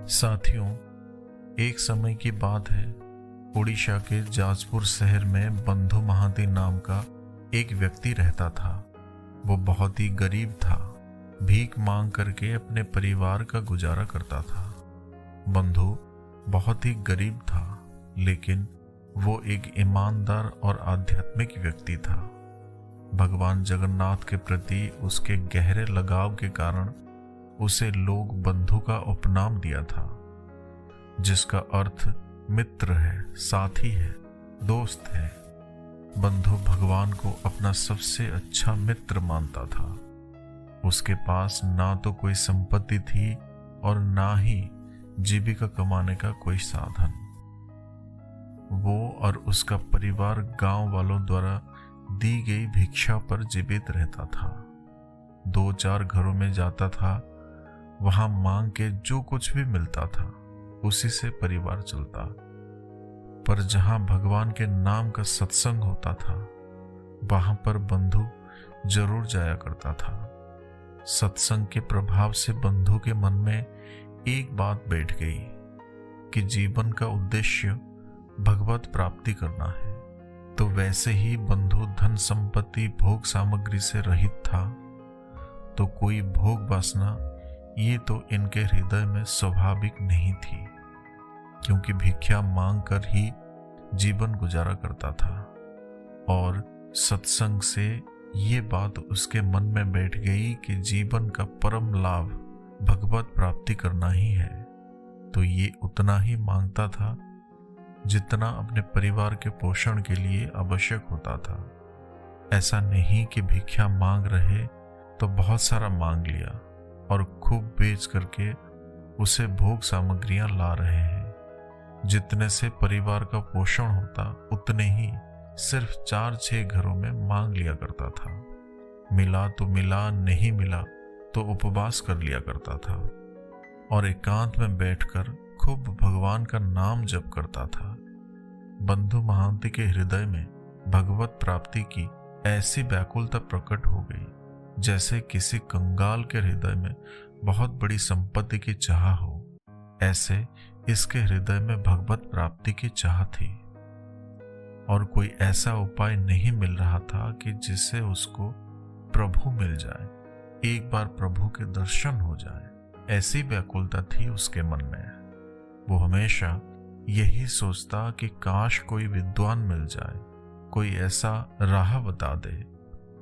साथियों, एक समय की बात है। उड़ीसा के जाजपुर शहर में बंधु महाती नाम का एक व्यक्ति रहता था। वो बहुत ही गरीब था। भीख मांग करके अपने परिवार का गुजारा करता था। बंधु बहुत ही गरीब था, लेकिन वो एक ईमानदार और आध्यात्मिक व्यक्ति था। भगवान जगन्नाथ के प्रति उसके गहरे लगाव के कारण उसे लोग बंधु का उपनाम दिया था, जिसका अर्थ मित्र है, साथी है, दोस्त है। बंधु भगवान को अपना सबसे अच्छा मित्र मानता था। उसके पास ना तो कोई संपत्ति थी और ना ही जीविका कमाने का कोई साधन। वो और उसका परिवार गांव वालों द्वारा दी गई भिक्षा पर जीवित रहता था। 2-4 घरों में जाता था। वहां मांग के जो कुछ भी मिलता था उसी से परिवार चलता। पर जहां भगवान के नाम का सत्संग होता था, वहां पर बंधु जरूर जाया करता था। सत्संग के प्रभाव से बंधु के मन में एक बात बैठ गई कि जीवन का उद्देश्य भगवत प्राप्ति करना है। तो वैसे ही बंधु धन संपत्ति भोग सामग्री से रहित था। तो कोई भोग वासना ये तो इनके हृदय में स्वाभाविक नहीं थी, क्योंकि भिक्षा मांग कर ही जीवन गुजारा करता था। और सत्संग से ये बात उसके मन में बैठ गई कि जीवन का परम लाभ भगवत प्राप्ति करना ही है। तो ये उतना ही मांगता था जितना अपने परिवार के पोषण के लिए आवश्यक होता था। ऐसा नहीं कि भिक्षा मांग रहे तो बहुत सारा मांग लिया और खूब बेच करके उसे भोग सामग्रियां ला रहे हैं। जितने से परिवार का पोषण होता उतने ही सिर्फ 4-6 घरों में मांग लिया करता था। मिला तो मिला, नहीं मिला तो उपवास कर लिया करता था और एकांत में बैठकर खूब भगवान का नाम जप करता था। बंधु महाती के हृदय में भगवत प्राप्ति की ऐसी व्याकुलता प्रकट हो गई जैसे किसी कंगाल के हृदय में बहुत बड़ी संपत्ति की चाह हो। ऐसे इसके हृदय में भगवत प्राप्ति की चाह थी और कोई ऐसा उपाय नहीं मिल रहा था कि जिससे उसको प्रभु मिल जाए, एक बार प्रभु के दर्शन हो जाए। ऐसी व्याकुलता थी उसके मन में। वो हमेशा यही सोचता कि काश कोई विद्वान मिल जाए, कोई ऐसा राह बता दे,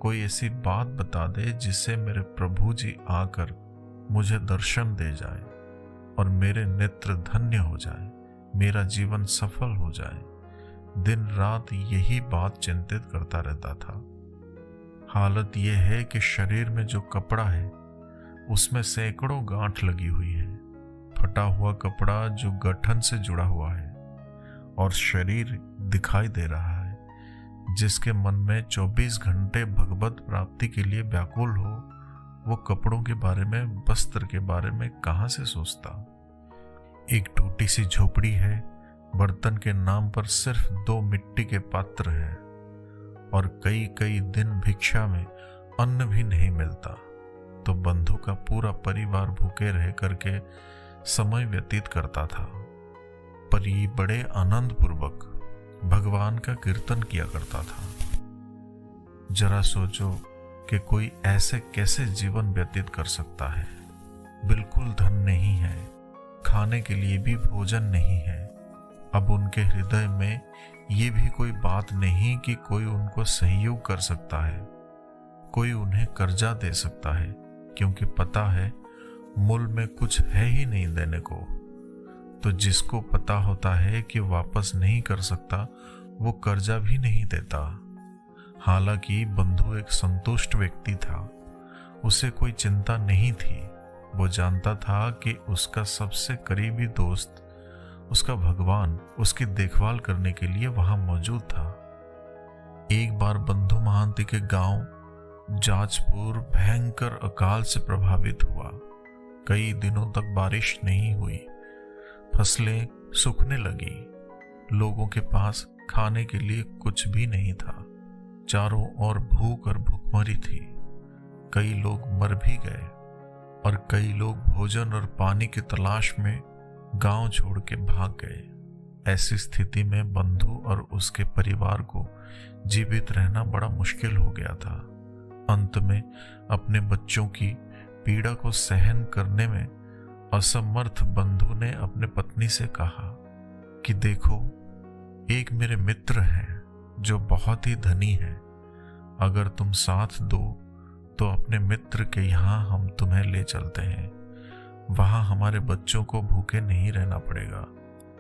कोई ऐसी बात बता दे जिससे मेरे प्रभु जी आकर मुझे दर्शन दे जाए और मेरे नेत्र धन्य हो जाए, मेरा जीवन सफल हो जाए। दिन रात यही बात चिंतित करता रहता था। हालत यह है कि शरीर में जो कपड़ा है उसमें सैकड़ों गांठ लगी हुई है। फटा हुआ कपड़ा जो गठन से जुड़ा हुआ है और शरीर दिखाई दे रहा है। जिसके मन में 24 घंटे भगवत प्राप्ति के लिए व्याकुल हो, वो कपड़ों के बारे में, वस्त्र के बारे में कहां से सोचता। एक टूटी सी झोपड़ी है, बर्तन के नाम पर सिर्फ 2 मिट्टी के पात्र हैं और कई कई दिन भिक्षा में अन्न भी नहीं मिलता। तो बंधु का पूरा परिवार भूखे रह करके समय व्यतीत करता था। पर ये बड़े आनंद पूर्वक भगवान का कीर्तन किया करता था। जरा सोचो कि कोई ऐसे कैसे जीवन व्यतीत कर सकता है। बिल्कुल धन नहीं है, खाने के लिए भी भोजन नहीं है। अब उनके हृदय में ये भी कोई बात नहीं कि कोई उनको सहयोग कर सकता है, कोई उन्हें कर्जा दे सकता है, क्योंकि पता है मूल में कुछ है ही नहीं देने को। तो जिसको पता होता है कि वापस नहीं कर सकता, वो कर्जा भी नहीं देता। हालांकि बंधु एक संतुष्ट व्यक्ति था, उसे कोई चिंता नहीं थी। वो जानता था कि उसका सबसे करीबी दोस्त, उसका भगवान, उसकी देखभाल करने के लिए वहां मौजूद था। एक बार बंधु महाती के गांव जाजपुर भयंकर अकाल से प्रभावित हुआ। कई दिनों तक बारिश नहीं हुई, फसलें सूखने लगी, लोगों के पास खाने के लिए कुछ भी नहीं था। चारों ओर भूख और भूखमरी थी। कई लोग मर भी गए और कई लोग भोजन और पानी की तलाश में गांव छोड़ के भाग गए। ऐसी स्थिति में बंधु और उसके परिवार को जीवित रहना बड़ा मुश्किल हो गया था। अंत में अपने बच्चों की पीड़ा को सहन करने में असमर्थ बंधु ने अपने पत्नी से कहा कि देखो, एक मेरे मित्र हैं जो बहुत ही धनी है। अगर तुम साथ दो तो अपने मित्र के यहाँ हम तुम्हें ले चलते हैं। वहां हमारे बच्चों को भूखे नहीं रहना पड़ेगा।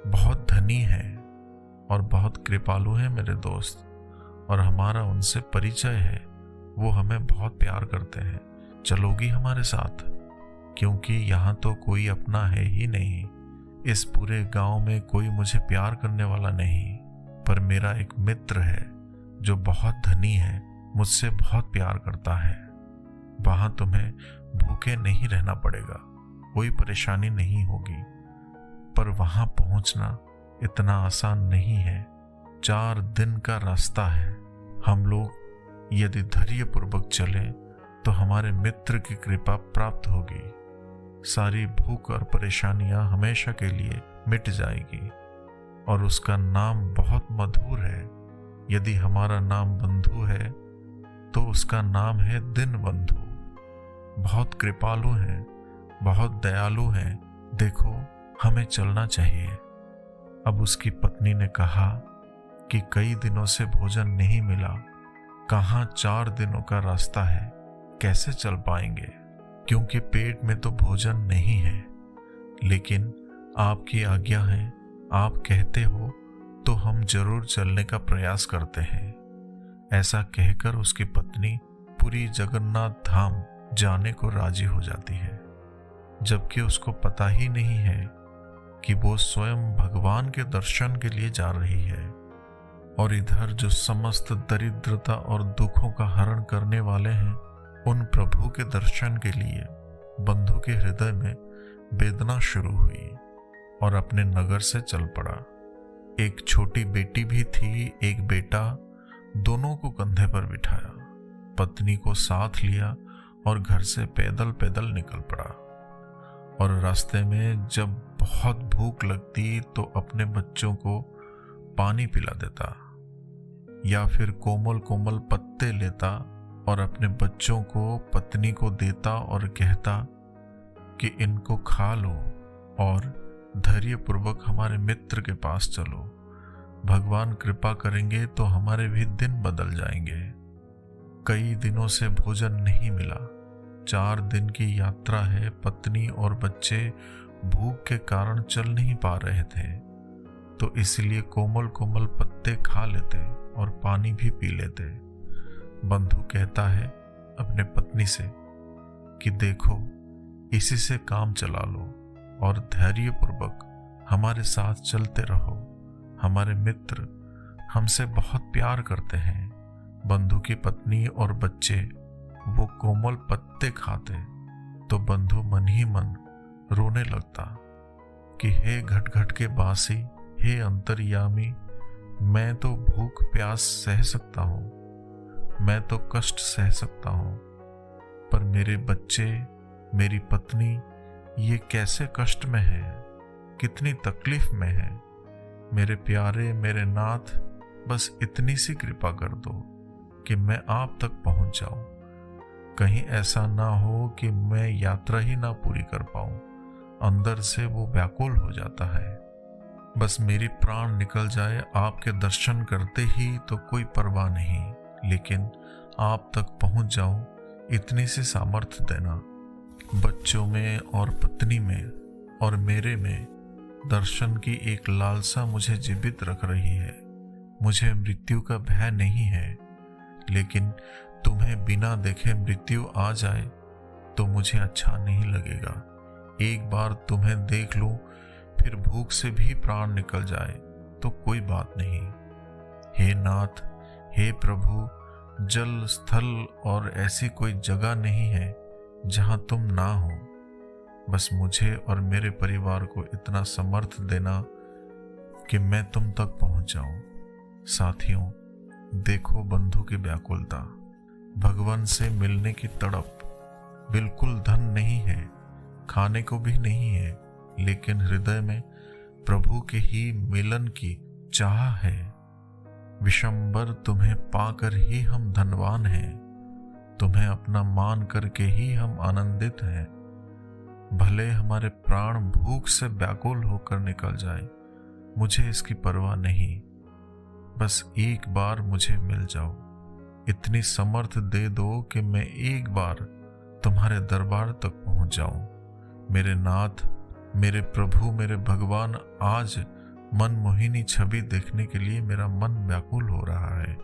बहुत धनी है और बहुत कृपालु है मेरे दोस्त, और हमारा उनसे परिचय है। वो हमें बहुत प्यार करते हैं। चलोगी हमारे साथ? क्योंकि यहाँ तो कोई अपना है ही नहीं। इस पूरे गांव में कोई मुझे प्यार करने वाला नहीं, पर मेरा एक मित्र है जो बहुत धनी है, मुझसे बहुत प्यार करता है। वहां तुम्हें भूखे नहीं रहना पड़ेगा, कोई परेशानी नहीं होगी। पर वहां पहुंचना इतना आसान नहीं है। 4 दिन का रास्ता है। हम लोग यदि धैर्यपूर्वक चलें तो हमारे मित्र की कृपा प्राप्त होगी। सारी भूख और परेशानियां हमेशा के लिए मिट जाएगी, और उसका नाम बहुत मधुर है। यदि हमारा नाम बंधु है तो उसका नाम है दीनबंधु। बहुत कृपालु हैं, बहुत दयालु हैं। देखो, हमें चलना चाहिए। अब उसकी पत्नी ने कहा कि कई दिनों से भोजन नहीं मिला। कहाँ 4 दिनों का रास्ता है, कैसे चल पाएंगे? क्योंकि पेट में तो भोजन नहीं है। लेकिन आपकी आज्ञा है, आप कहते हो तो हम जरूर चलने का प्रयास करते हैं। ऐसा कहकर उसकी पत्नी पुरी जगन्नाथ धाम जाने को राजी हो जाती है, जबकि उसको पता ही नहीं है कि वो स्वयं भगवान के दर्शन के लिए जा रही है। और इधर जो समस्त दरिद्रता और दुखों का हरण करने वाले हैं, उन प्रभु के दर्शन के लिए बंधु के हृदय में वेदना शुरू हुई और अपने नगर से चल पड़ा। एक छोटी बेटी भी थी, एक बेटा। दोनों को कंधे पर बिठाया, पत्नी को साथ लिया और घर से पैदल पैदल निकल पड़ा। और रास्ते में जब बहुत भूख लगती तो अपने बच्चों को पानी पिला देता, या फिर कोमल कोमल पत्ते लेता और अपने बच्चों को पत्नी को देता और कहता कि इनको खा लो और धैर्यपूर्वक हमारे मित्र के पास चलो। भगवान कृपा करेंगे तो हमारे भी दिन बदल जाएंगे। कई दिनों से भोजन नहीं मिला। 4 दिन की यात्रा है। पत्नी और बच्चे भूख के कारण चल नहीं पा रहे थे, तो इसलिए कोमल कोमल पत्ते खा लेते और पानी भी पी लेते। बंधु कहता है अपने पत्नी से कि देखो, इसी से काम चला लो और धैर्यपूर्वक हमारे साथ चलते रहो। हमारे मित्र हमसे बहुत प्यार करते हैं। बंधु की पत्नी और बच्चे वो कोमल पत्ते खाते तो बंधु मन ही मन रोने लगता कि हे घट-घट के बासी, हे अंतर्यामी, मैं तो भूख प्यास सह सकता हूँ, मैं तो कष्ट सह सकता हूँ, पर मेरे बच्चे, मेरी पत्नी ये कैसे कष्ट में है, कितनी तकलीफ में है। मेरे प्यारे, मेरे नाथ, बस इतनी सी कृपा कर दो कि मैं आप तक पहुंच जाऊं। कहीं ऐसा ना हो कि मैं यात्रा ही ना पूरी कर पाऊं। अंदर से वो व्याकुल हो जाता है। बस मेरी प्राण निकल जाए आपके दर्शन करते ही तो कोई परवाह नहीं, लेकिन आप तक पहुंच जाऊं, इतनी सी सामर्थ्य देना। बच्चों में और पत्नी में और मेरे में दर्शन की एक लालसा मुझे जीवित रख रही है। मुझे मृत्यु का भय नहीं है, लेकिन तुम्हें बिना देखे मृत्यु आ जाए तो मुझे अच्छा नहीं लगेगा। एक बार तुम्हें देख लूं, फिर भूख से भी प्राण निकल जाए तो कोई बात नहीं। हे नाथ, हे प्रभु, जल, स्थल और ऐसी कोई जगह नहीं है जहां तुम ना हो। बस मुझे और मेरे परिवार को इतना समर्थ देना कि मैं तुम तक पहुंच जाऊं। साथियों, देखो बंधु की व्याकुलता, भगवान से मिलने की तड़प। बिल्कुल धन नहीं है, खाने को भी नहीं है, लेकिन हृदय में प्रभु के ही मिलन की चाह है। विशंबर तुम्हें पाकर ही हम धनवान हैं, तुम्हें अपना मान करके ही हम आनंदित हैं। भले हमारे प्राण भूख से व्याकुल होकर निकल जाए, मुझे इसकी परवाह नहीं, बस एक बार मुझे मिल जाओ। इतनी समर्थ दे दो कि मैं एक बार तुम्हारे दरबार तक पहुंच जाऊं। मेरे नाथ, मेरे प्रभु, मेरे भगवान, आज मनमोहिनी छवि देखने के लिए मेरा मन व्याकुल हो रहा है।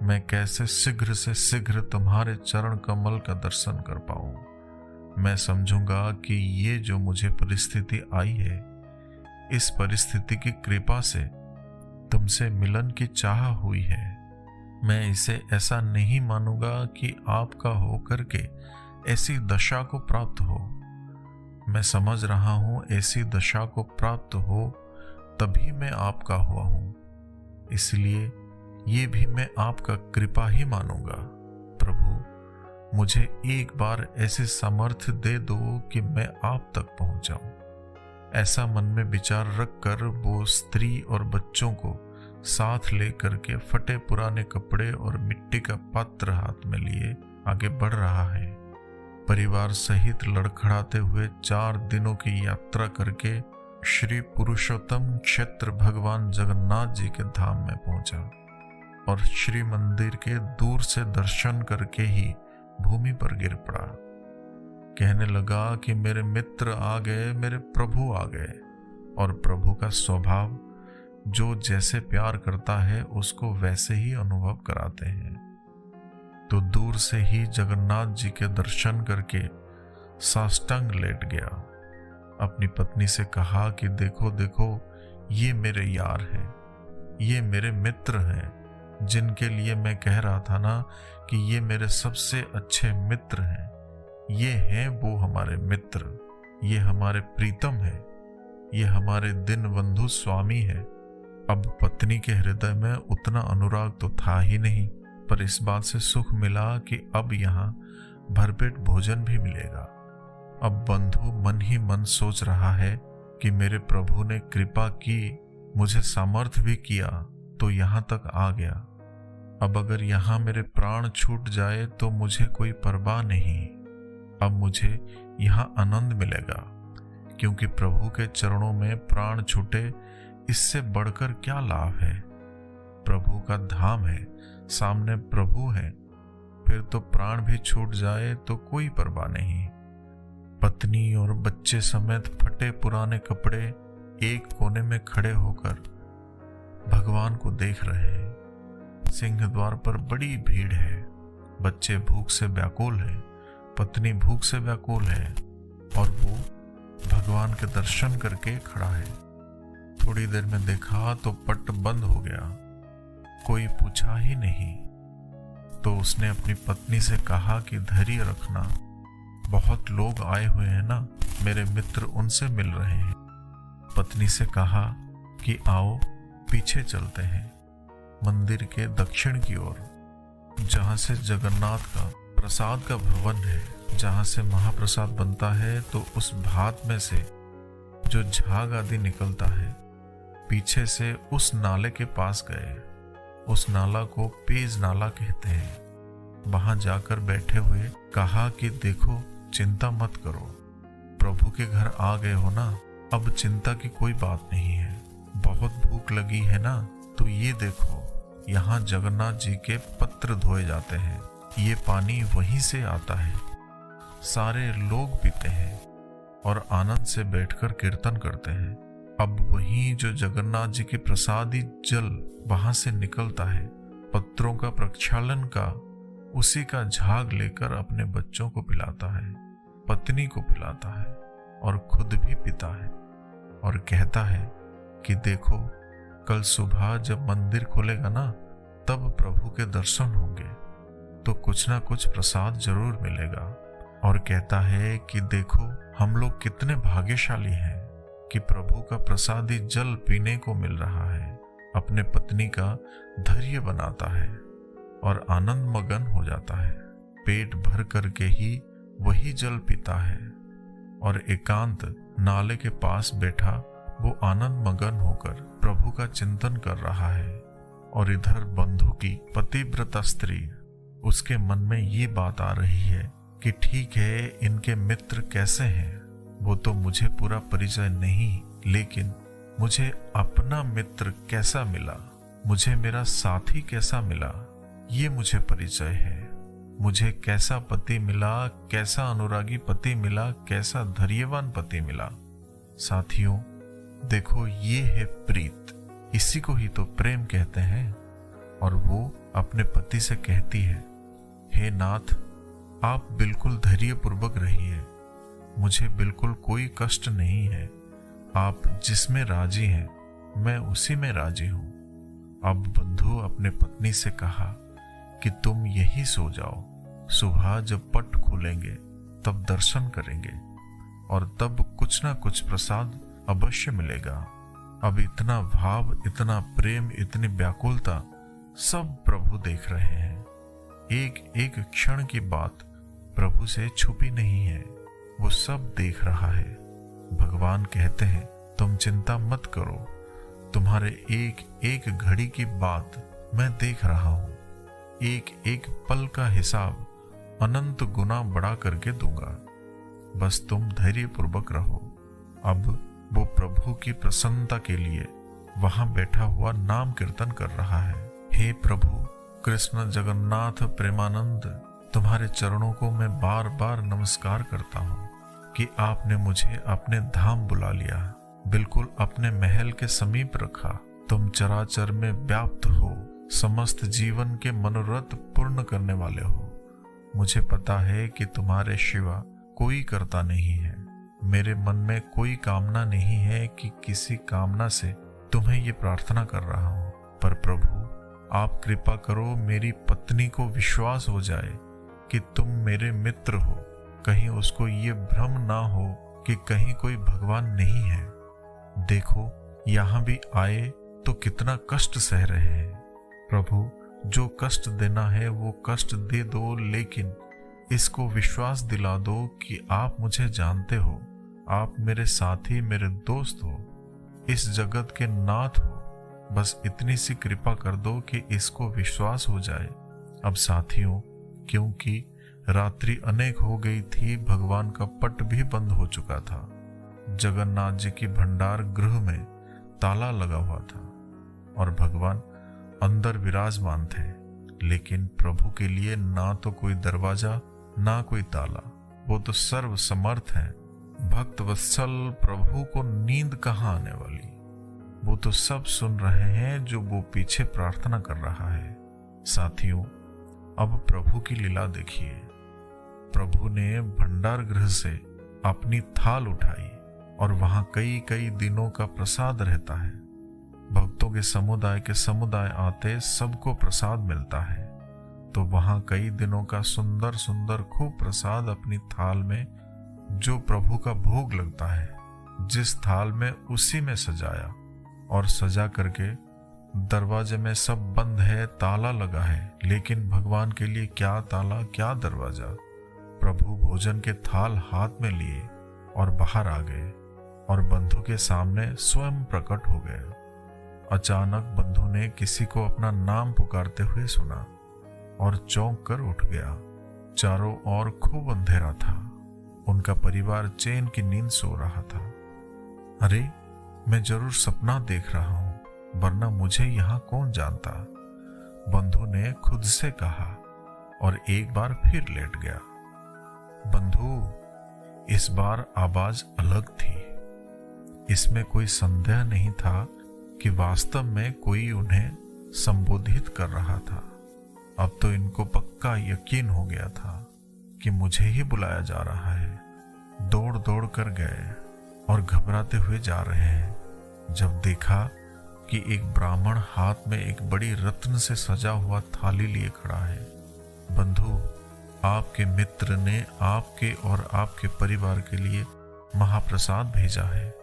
मैं कैसे शीघ्र से शीघ्र तुम्हारे चरण कमल का दर्शन कर पाऊं। मैं समझूंगा कि ये जो मुझे परिस्थिति आई है, इस परिस्थिति की कृपा से तुमसे मिलन की चाह हुई है। मैं इसे ऐसा नहीं मानूंगा कि आपका होकर के ऐसी दशा को प्राप्त हो। मैं समझ रहा हूं ऐसी दशा को प्राप्त हो तभी मैं आपका हुआ हूं, इसलिए ये भी मैं आपका कृपा ही मानूंगा। प्रभु, मुझे एक बार ऐसे सामर्थ्य दे दो कि मैं आप तक पहुंच जाऊं। ऐसा मन में विचार रखकर वो स्त्री और बच्चों को साथ लेकर के फटे पुराने कपड़े और मिट्टी का पात्र हाथ में लिए आगे बढ़ रहा है। परिवार सहित लड़खड़ाते हुए 4 दिनों की यात्रा करके श्री पुरुषोत्तम क्षेत्र भगवान जगन्नाथ जी के धाम में पहुंचा और श्री मंदिर के दूर से दर्शन करके ही भूमि पर गिर पड़ा। कहने लगा कि मेरे मित्र आ गए, मेरे प्रभु आ गए। और प्रभु का स्वभाव जो जैसे प्यार करता है उसको वैसे ही अनुभव कराते हैं। तो दूर से ही जगन्नाथ जी के दर्शन करके साष्टांग लेट गया। अपनी पत्नी से कहा कि देखो देखो, ये मेरे यार हैं, ये मेरे मित्र हैं, जिनके लिए मैं कह रहा था ना कि ये मेरे सबसे अच्छे मित्र हैं। ये हैं वो हमारे मित्र, ये हमारे प्रीतम हैं, ये हमारे दिन बंधु स्वामी हैं। अब पत्नी के हृदय में उतना अनुराग तो था ही नहीं, पर इस बात से सुख मिला कि अब यहाँ भरपेट भोजन भी मिलेगा। अब बंधु मन ही मन सोच रहा है कि मेरे प्रभु ने कृपा की, मुझे सामर्थ्य भी किया तो यहाँ तक आ गया। अब अगर यहाँ मेरे प्राण छूट जाए तो मुझे कोई परवाह नहीं। अब मुझे यहाँ आनंद मिलेगा, क्योंकि प्रभु के चरणों में प्राण छूटे इससे बढ़कर क्या लाभ है। प्रभु का धाम है, सामने प्रभु है, फिर तो प्राण भी छूट जाए तो कोई परवाह नहीं। पत्नी और बच्चे समेत फटे पुराने कपड़े एक कोने में खड़े होकर भगवान को देख रहे हैं। सिंह द्वार पर बड़ी भीड़ है, बच्चे भूख से व्याकुल हैं, पत्नी भूख से व्याकुल है और वो भगवान के दर्शन करके खड़ा है। थोड़ी देर में देखा तो पट बंद हो गया, कोई पूछा ही नहीं। तो उसने अपनी पत्नी से कहा कि धैर्य रखना, बहुत लोग आए हुए हैं ना, मेरे मित्र उनसे मिल रहे हैं। पत्नी से कहा कि आओ पीछे चलते हैं, मंदिर के दक्षिण की ओर, जहाँ से जगन्नाथ का प्रसाद का भवन है, जहाँ से महाप्रसाद बनता है। तो उस भात में से जो झाग आदि निकलता है, पीछे से उस नाले के पास गए। उस नाला को पेज नाला कहते हैं। वहां जाकर बैठे हुए कहा कि देखो, चिंता मत करो, प्रभु के घर आ गए हो ना, अब चिंता की कोई बात नहीं है। बहुत भूख लगी है ना, तो ये देखो, यहाँ जगन्नाथ जी के पत्र धोए जाते हैं, ये पानी वहीं से आता है, सारे लोग पीते हैं और आनंद से बैठकर कीर्तन करते हैं। अब वही जो जगन्नाथ जी के प्रसादी जल वहां से निकलता है, पत्रों का प्रक्षालन का, उसी का झाग लेकर अपने बच्चों को पिलाता है, पत्नी को पिलाता है और खुद भी पीता है और कहता है कि देखो, कल सुबह जब मंदिर खुलेगा ना, तब प्रभु के दर्शन होंगे तो कुछ ना कुछ प्रसाद जरूर मिलेगा। और कहता है कि देखो, हम लोग कितने भाग्यशाली हैं कि प्रभु का प्रसादी जल पीने को मिल रहा है। अपने पत्नी का धैर्य बनाता है और आनंद मगन हो जाता है, पेट भर करके ही वही जल पीता है और एकांत नाले के पास बैठा वो आनंद मगन होकर प्रभु का चिंतन कर रहा है, और इधर बंधु की पतिव्रता स्त्री, उसके मन में ये बात आ रही है कि ठीक है, इनके मित्र कैसे हैं वो तो मुझे पूरा परिचय नहीं, लेकिन मुझे अपना मित्र कैसा मिला, मुझे मेरा साथी कैसा मिला, ये मुझे परिचय है। मुझे कैसा पति मिला, कैसा अनुरागी पति मिला, कैसा धैर्यवान पति मिला। साथियों, देखो, ये है प्रीत, इसी को ही तो प्रेम कहते हैं। और वो अपने पति से कहती है, हे नाथ, आप बिल्कुल धैर्यपूर्वक रहिए, मुझे बिल्कुल कोई कष्ट नहीं है। आप जिसमें राजी हैं, मैं उसी में राजी हूं। अब बंधु अपने पत्नी से कहा कि तुम यही सो जाओ, सुबह जब पट खुलेंगे तब दर्शन करेंगे, और तब कुछ ना कुछ प्रसाद अवश्य मिलेगा। अब इतना भाव, इतना प्रेम, इतनी व्याकुलता सब प्रभु देख रहे हैं। एक एक क्षण की बात प्रभु से छुपी नहीं है, वो सब देख रहा है। भगवान कहते हैं, तुम चिंता मत करो, तुम्हारे एक एक घड़ी की बात मैं देख रहा हूं, एक एक पल का हिसाब अनंत गुना बढ़ा करके दूंगा, बस तुम धैर्यपूर्वक रहो। अब वो प्रभु की प्रसन्नता के लिए वहां बैठा हुआ नाम कीर्तन कर रहा है। हे प्रभु कृष्ण जगन्नाथ प्रेमानंद, तुम्हारे चरणों को मैं बार बार नमस्कार करता हूँ कि आपने मुझे अपने धाम बुला लिया, बिल्कुल अपने महल के समीप रखा। तुम चराचर में व्याप्त हो, समस्त जीवन के मनोरथ पूर्ण करने वाले हो। मुझे पता है कि तुम्हारे सिवा कोई करता नहीं है। मेरे मन में कोई कामना नहीं है कि किसी कामना से तुम्हें ये प्रार्थना कर रहा हूँ, पर प्रभु आप कृपा करो, मेरी पत्नी को विश्वास हो जाए कि तुम मेरे मित्र हो, कहीं उसको ये भ्रम ना हो कि कहीं कोई भगवान नहीं है। देखो, यहाँ भी आए तो कितना कष्ट सह रहे हैं। प्रभु, जो कष्ट देना है वो कष्ट दे दो, लेकिन इसको विश्वास दिला दो कि आप मुझे जानते हो, आप मेरे साथी, मेरे दोस्त हो, इस जगत के नाथ हो। बस इतनी सी कृपा कर दो कि इसको विश्वास हो जाए। अब साथियों, क्योंकि रात्रि अनेक हो गई थी, भगवान का पट भी बंद हो चुका था। जगन्नाथ जी की भंडार गृह में ताला लगा हुआ था और भगवान अंदर विराजमान थे, लेकिन प्रभु के लिए ना तो कोई दरवाजा ना कोई ताला, वो तो सर्व समर्थ हैं। भक्त वत्सल प्रभु को नींद कहाँ आने वाली, वो तो सब सुन रहे हैं जो वो पीछे प्रार्थना कर रहा है। साथियों, अब प्रभु की लीला देखिए। प्रभु ने भंडार गृह से अपनी थाल उठाई और वहां कई कई दिनों का प्रसाद रहता है। भक्तों के समुदाय आते सबको प्रसाद मिलता है, तो वहां कई दिनों का सुंदर सुंदर खूब प्रसाद अपनी थाल में, जो प्रभु का भोग लगता है, जिस थाल में उसी में सजाया, और सजा करके दरवाजे में सब बंद है, ताला लगा है, लेकिन भगवान के लिए क्या ताला क्या दरवाजा। प्रभु भोजन के थाल हाथ में लिए और बाहर आ गए और बंधु के सामने स्वयं प्रकट हो गए। अचानक बंधु ने किसी को अपना नाम पुकारते हुए सुना और चौंक कर उठ गया। चारों ओर खूब अंधेरा था, उनका परिवार चैन की नींद सो रहा था। अरे, मैं जरूर सपना देख रहा हूं, वरना मुझे यहाँ कौन जानता, बंधु ने खुद से कहा और एक बार फिर लेट गया। बंधु, इस बार आवाज अलग थी। इसमें कोई संदेह नहीं था कि वास्तव में कोई उन्हें संबोधित कर रहा था। अब तो इनको पक्का यकीन हो गया था कि मुझे ही बुलाया जा रहा है। दौड़ दौड़ कर गए और घबराते हुए जा रहे हैं। जब देखा कि एक ब्राह्मण हाथ में एक बड़ी रत्न से सजा हुआ थाली लिए खड़ा है। बंधु, आपके मित्र ने आपके और आपके परिवार के लिए महाप्रसाद भेजा है,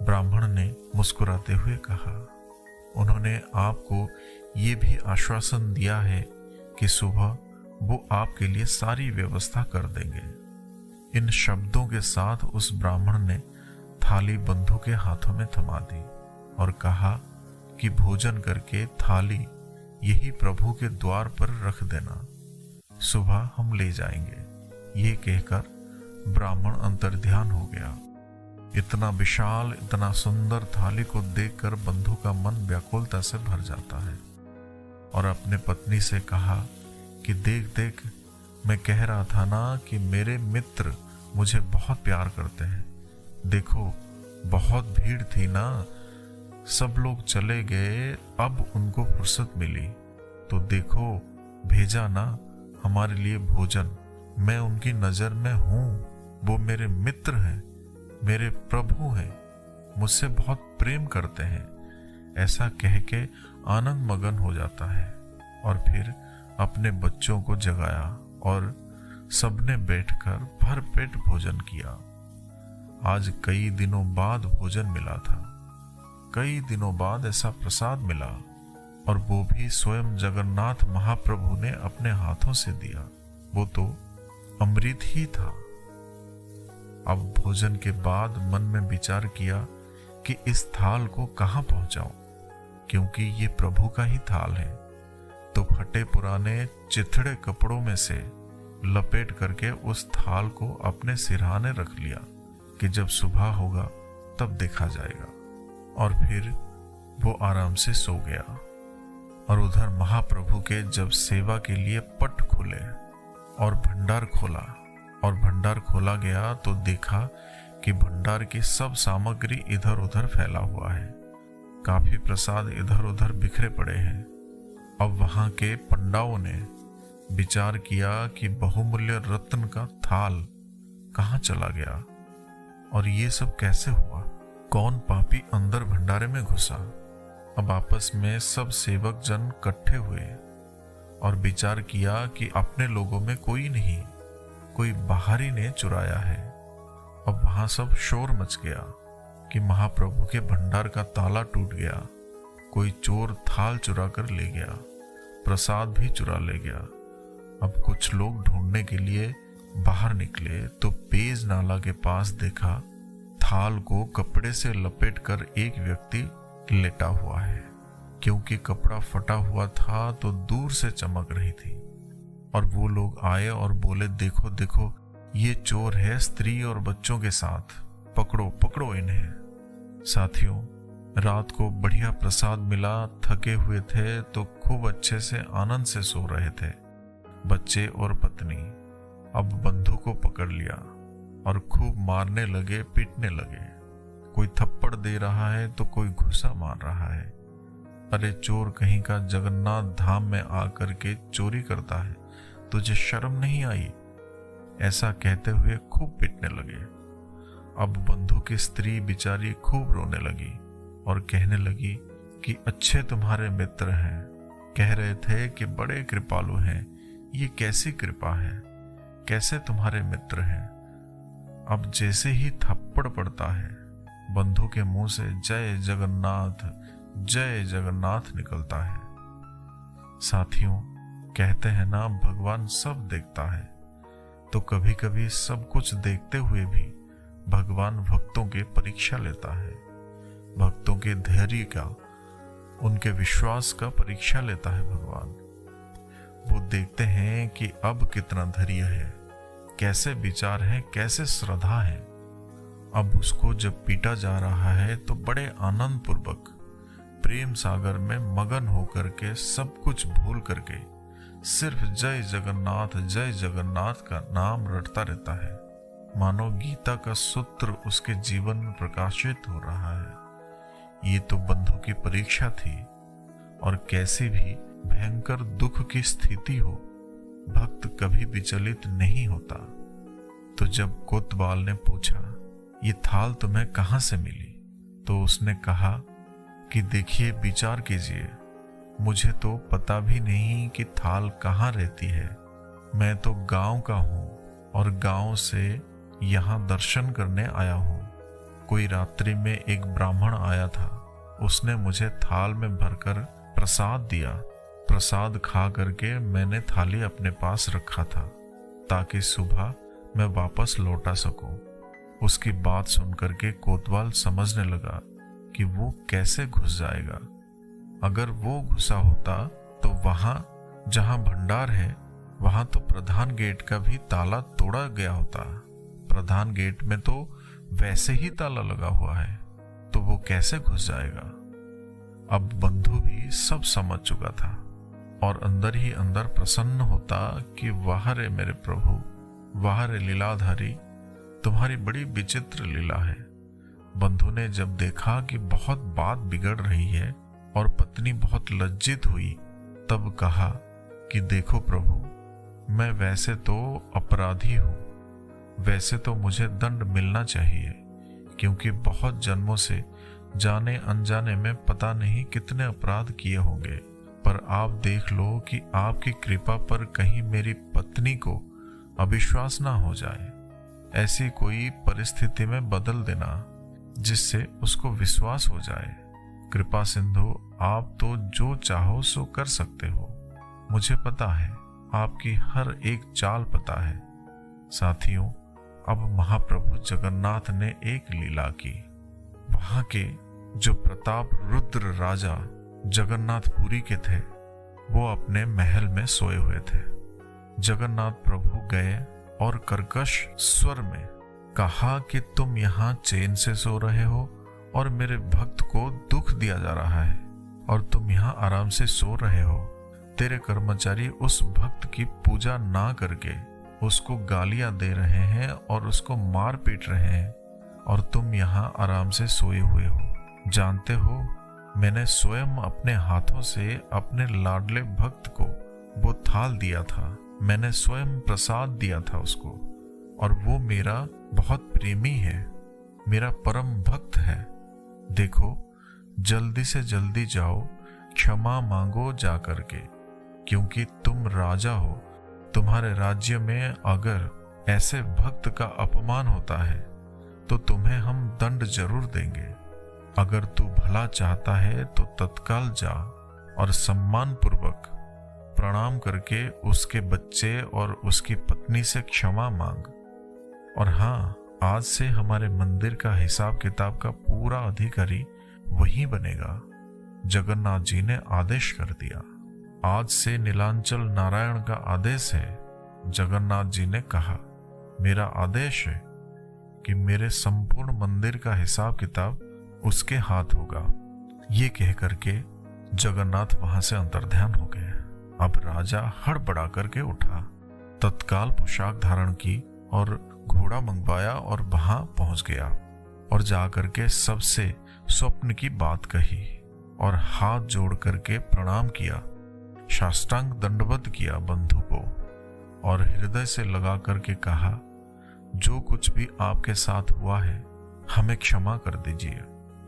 ब्राह्मण ने मुस्कुराते हुए कहा। उन्होंने आपको ये भी आश्वासन दिया है कि सुबह वो आपके लिए सारी व्यवस्था कर देंगे। इन शब्दों के साथ उस ब्राह्मण ने थाली बंधु के हाथों में थमा दी और कहा कि भोजन करके थाली यही प्रभु के द्वार पर रख देना, सुबह हम ले जाएंगे। ये कहकर ब्राह्मण अंतर्ध्यान हो गया। इतना विशाल, इतना सुंदर थाली को देखकर बंधु का मन व्याकुलता से भर जाता है और अपने पत्नी से कहा कि देख देख, मैं कह रहा था ना कि मेरे मित्र मुझे बहुत प्यार करते हैं। देखो, बहुत भीड़ थी ना, सब लोग चले गए, अब उनको फुर्सत मिली तो देखो भेजा ना हमारे लिए भोजन। मैं उनकी नजर में हूं, वो मेरे मित्र हैं, मेरे प्रभु हैं, मुझसे बहुत प्रेम करते हैं। ऐसा कह के आनंद मगन हो जाता है और फिर अपने बच्चों को जगाया और सबने बैठकर भर पेट भोजन किया। आज कई दिनों बाद भोजन मिला था, कई दिनों बाद ऐसा प्रसाद मिला, और वो भी स्वयं जगन्नाथ महाप्रभु ने अपने हाथों से दिया। वो तो अमृत ही था। अब भोजन के बाद मन में विचार किया कि इस थाल को कहाँ पहुंचाऊं, क्योंकि ये प्रभु का ही थाल है। तो फटे पुराने चिथड़े कपड़ों में से लपेट करके उस थाल को अपने सिरहाने रख लिया कि जब सुबह होगा तब देखा जाएगा। और फिर वो आराम से सो गया। और उधर महाप्रभु के जब सेवा के लिए पट खुले और भंडार खोला, और भंडार खोला गया तो देखा कि भंडार की सब सामग्री इधर उधर फैला हुआ है। काफी प्रसाद इधर उधर बिखरे पड़े हैं। अब वहां के पंडाओं ने विचार किया कि बहुमूल्य रत्न का थाल कहाँ चला गया और ये सब कैसे हुआ, कौन पापी अंदर भंडारे में घुसा। अब आपस में सब सेवक जन इकट्ठे हुए और विचार किया कि अपने लोगों में कोई नहीं, कोई बाहरी ने चुराया है। अब वहां सब शोर मच गया कि महाप्रभु के भंडार का ताला टूट गया, कोई चोर थाल चुरा कर ले गया, प्रसाद भी चुरा ले गया। अब कुछ लोग ढूंढने के लिए बाहर निकले तो पेज नाला के पास देखा थाल को कपड़े से लपेटकर एक व्यक्ति लेटा हुआ है। क्योंकि कपड़ा फटा हुआ था तो दूर से चमक रही थी। और वो लोग आए और बोले, देखो देखो, ये चोर है स्त्री और बच्चों के साथ, पकड़ो पकड़ो इन्हें। साथियों, रात को बढ़िया प्रसाद मिला, थके हुए थे तो खूब अच्छे से आनंद से सो रहे थे बच्चे और पत्नी। अब बंधु को पकड़ लिया और खूब मारने लगे, पीटने लगे। कोई थप्पड़ दे रहा है तो कोई घुसा मार रहा है। अरे चोर कहीं का, जगन्नाथ धाम में आकर के चोरी करता है, तुझे शर्म नहीं आई? ऐसा कहते हुए खूब पीटने लगे। अब बंधु की स्त्री बिचारी खूब रोने लगी और कहने लगी कि अच्छे तुम्हारे मित्र हैं, कह रहे थे कि बड़े कृपालु हैं, ये कैसी कृपा है, कैसे तुम्हारे मित्र हैं। अब जैसे ही थप्पड़ पड़ता है, बंधु के मुंह से जय जगन्नाथ, जय जगन्नाथ निकलता है। साथियों, कहते हैं ना, भगवान सब देखता है। तो कभी कभी सब कुछ देखते हुए भी भगवान भक्तों की परीक्षा लेता है, भक्तों के धैर्य का, उनके विश्वास का परीक्षा लेता है भगवान। वो देखते हैं कि अब कितना धैर्य है, कैसे विचार है, कैसे श्रद्धा है। अब उसको जब पीटा जा रहा है तो बड़े आनंद पूर्वक प्रेम सागर में मगन होकर के सब कुछ भूल करके सिर्फ जय जगन्नाथ का नाम रटता रहता है। मानो गीता का सूत्र उसके जीवन में प्रकाशित हो रहा है। ये तो बंधु की परीक्षा थी, और कैसी भी भयंकर दुख की स्थिति हो, भक्त कभी विचलित नहीं होता। तो जब कोतवाल ने पूछा, ये थाल तुम्हें कहां से मिली, तो उसने कहा कि देखिए, विचार कीजिए, मुझे तो पता भी नहीं कि थाल कहाँ रहती है। मैं तो गांव का हूँ और गांव से यहाँ दर्शन करने आया हूँ। कोई रात्रि में एक ब्राह्मण आया था, उसने मुझे थाल में भरकर प्रसाद दिया। प्रसाद खा करके मैंने थाली अपने पास रखा था ताकि सुबह मैं वापस लौटा सकूं। उसकी बात सुनकर के कोतवाल समझने लगा कि वो कैसे घुस जाएगा। अगर वो घुसा होता तो वहां जहां भंडार है वहां तो प्रधान गेट का भी ताला तोड़ा गया होता। प्रधान गेट में तो वैसे ही ताला लगा हुआ है, तो वो कैसे घुस जाएगा। अब बंधु भी सब समझ चुका था और अंदर ही अंदर प्रसन्न होता कि वाह रे मेरे प्रभु, वाह रे लीलाधारी, तुम्हारी बड़ी विचित्र लीला है। बंधु ने जब देखा कि बहुत बात बिगड़ रही है और पत्नी बहुत लज्जित हुई, तब कहा कि देखो प्रभु, मैं वैसे तो अपराधी हूं, वैसे तो मुझे दंड मिलना चाहिए, क्योंकि बहुत जन्मों से जाने अनजाने में पता नहीं कितने अपराध किए होंगे। पर आप देख लो कि आपकी कृपा पर कहीं मेरी पत्नी को अविश्वास ना हो जाए। ऐसी कोई परिस्थिति में बदल देना जिससे उसको विश्वास हो जाए। कृपा सिंधु, आप तो जो चाहो सो कर सकते हो। मुझे पता है, आपकी हर एक चाल पता है। साथियों, अब महाप्रभु जगन्नाथ ने एक लीला की। वहां के जो प्रताप रुद्र राजा जगन्नाथपुरी के थे, वो अपने महल में सोए हुए थे। जगन्नाथ प्रभु गए और कर्कश स्वर में कहा कि तुम यहाँ चैन से सो रहे हो और मेरे भक्त को दुख दिया जा रहा है, और तुम यहाँ आराम से सो रहे हो। तेरे कर्मचारी उस भक्त की पूजा ना करके उसको गालियां दे रहे हैं और उसको मार पीट रहे हैं, और तुम यहाँ आराम से सोए हुए हो। जानते हो, मैंने स्वयं अपने हाथों से अपने लाडले भक्त को वो थाल दिया था। मैंने स्वयं प्रसाद दिया था उसको, और वो मेरा बहुत प्रेमी है, मेरा परम भक्त है। देखो, जल्दी से जल्दी जाओ, क्षमा मांगो जा करके, क्योंकि तुम राजा हो। तुम्हारे राज्य में अगर ऐसे भक्त का अपमान होता है तो तुम्हें हम दंड जरूर देंगे। अगर तू भला चाहता है तो तत्काल जा और सम्मान पूर्वक प्रणाम करके उसके बच्चे और उसकी पत्नी से क्षमा मांग। और हाँ, आज से हमारे मंदिर का हिसाब किताब का पूरा अधिकारी वही बनेगा। जगन्नाथ जी ने आदेश कर दिया। आज से नीलांचल नारायण का आदेश है। जगन्नाथ जी ने कहा, मेरा आदेश है कि मेरे संपूर्ण मंदिर का हिसाब किताब उसके हाथ होगा। ये कह करके जगन्नाथ वहां से अंतर्ध्यान हो गए। अब राजा हड़बड़ा करके उठा, तत्काल पोशाक धारण की और घोड़ा मंगवाया और वहां पहुंच गया और जाकर के सबसे स्वप्न की बात कही और हाथ जोड़ करके प्रणाम किया, साष्टांग दंडवत किया बंधु को, और हृदय से लगा करके कहा, जो कुछ भी आपके साथ हुआ है हमें क्षमा कर दीजिए।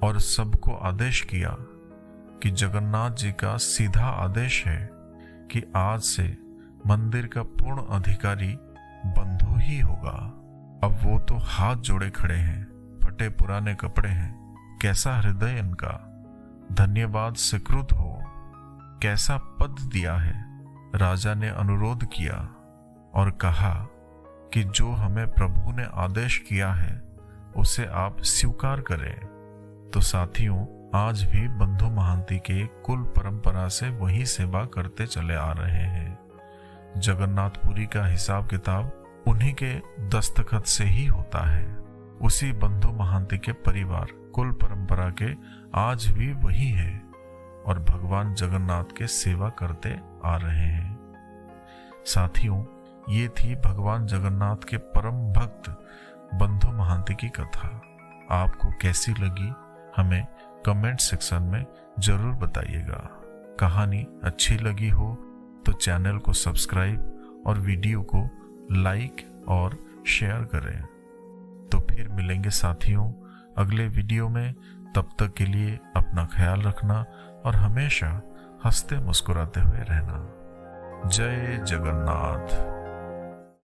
और सबको आदेश किया कि जगन्नाथ जी का सीधा आदेश है कि आज से मंदिर का पूर्ण अधिकारी बंधु ही होगा। अब वो तो हाथ जोड़े खड़े हैं, फटे पुराने कपड़े हैं, कैसा हृदय इनका, धन्यवाद स्वीकृत हो, कैसा पद दिया है। राजा ने अनुरोध किया और कहा कि जो हमें प्रभु ने आदेश किया है उसे आप स्वीकार करें। तो साथियों, आज भी बंधु महांती के कुल परंपरा से वही सेवा करते चले आ रहे हैं। जगन्नाथपुरी का हिसाब किताब उन्हीं के दस्तखत से ही होता है। उसी बंधु महांती के परिवार कुल परंपरा के आज भी वही है और भगवान जगन्नाथ के सेवा करते आ रहे हैं। साथियों, ये थी भगवान जगन्नाथ के परम भक्त बंधु महांती की कथा। आपको कैसी लगी हमें कमेंट सेक्शन में जरूर बताइएगा। कहानी अच्छी लगी हो तो चैनल को सब्सक्राइब और वीडियो को लाइक और शेयर करें। तो फिर मिलेंगे साथियों अगले वीडियो में। तब तक के लिए अपना ख्याल रखना और हमेशा हंसते मुस्कुराते हुए रहना। जय जगन्नाथ।